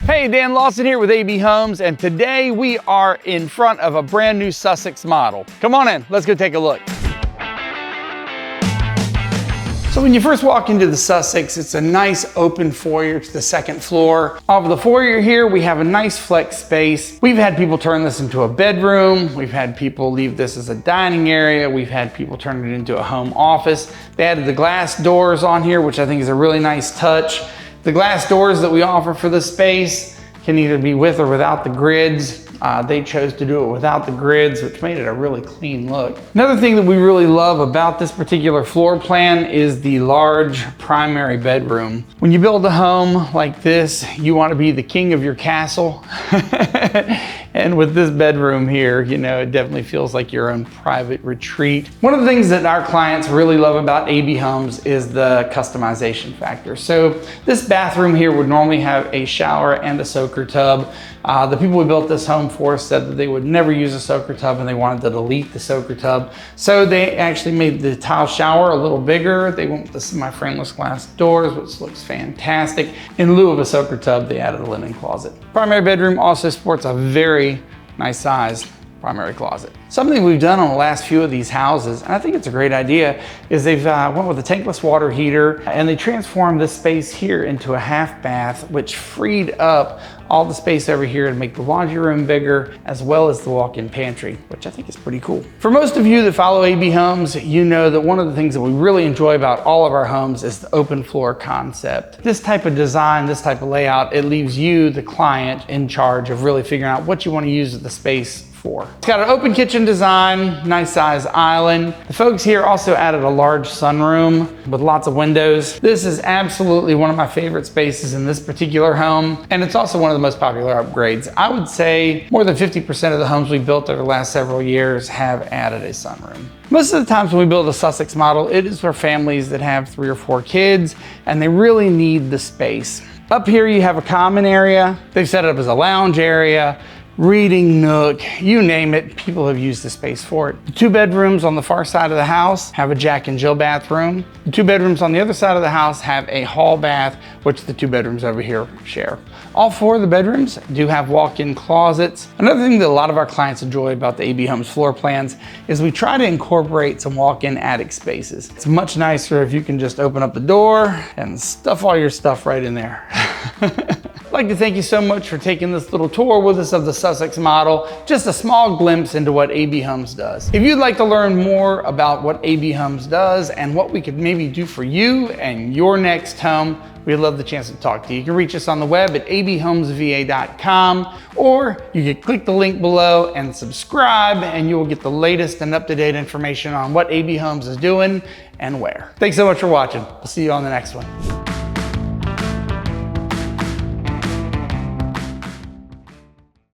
Hey, Dan Lawson here with AB Homes, and today we are in front of a brand new Sussex model. Come on in, let's go take a look. So when you first walk into the Sussex, it's a nice open foyer to the second floor. Off of the foyer here, we have a nice flex space. We've had people turn this into a bedroom. We've had people leave this as a dining area. We've had people turn it into a home office. They added the glass doors on here, which I think is a really nice touch. The glass doors that we offer for this space can either be with or without the grids. They chose to do it without the grids, which made it a really clean look. Another thing that we really love about this particular floor plan is the large primary bedroom. When you build a home like this, you want to be the king of your castle. And with this bedroom here, you know, it definitely feels like your own private retreat. One of the things that our clients really love about AB Homes is the customization factor. So this bathroom here would normally have a shower and a soaker tub. The people we built this home for said that they would never use a soaker tub and they wanted to delete the soaker tub. So they actually made the tile shower a little bigger. They went with the semi-frameless glass doors, which looks fantastic. In lieu of a soaker tub, they added a linen closet. Primary bedroom also sports a very nice size primary closet. Something we've done on the last few of these houses, and I think it's a great idea, is they've went with a tankless water heater and they transformed this space here into a half bath, which freed up all the space over here to make the laundry room bigger, as well as the walk-in pantry, which I think is pretty cool. For most of you that follow AB Homes, you know that one of the things that we really enjoy about all of our homes is the open floor concept. This type of design, this type of layout, it leaves you, the client, in charge of really figuring out what you want to use the space for. It's got an open kitchen design, nice size island. The folks here also added a large sunroom with lots of windows. This is absolutely one of my favorite spaces in this particular home, and it's also one of the most popular upgrades. I would say more than 50% of the homes we built over the last several years have added a sunroom. Most of the times when we build a Sussex model, it is for families that have 3 or 4 kids and they really need the space. Up here you have a common area. They've set it up as a lounge area, reading nook, you name it, people have used the space for it. The 2 bedrooms on the far side of the house have a Jack and Jill bathroom. The 2 bedrooms on the other side of the house have a hall bath, which the 2 bedrooms over here share. All 4 of the bedrooms do have walk-in closets. Another thing that a lot of our clients enjoy about the AB Homes floor plans is we try to incorporate some walk-in attic spaces. It's much nicer if you can just open up the door and stuff all your stuff right in there. I'd like to thank you so much for taking this little tour with us of the Sussex model. Just a small glimpse into what AB Homes does. If you'd like to learn more about what AB Homes does and what we could maybe do for you and your next home, we'd love the chance to talk to you. You can reach us on the web at abhomesva.com, or you can click the link below and subscribe, and you will get the latest and up-to-date information on what AB Homes is doing and where. Thanks so much for watching. We'll see you on the next one.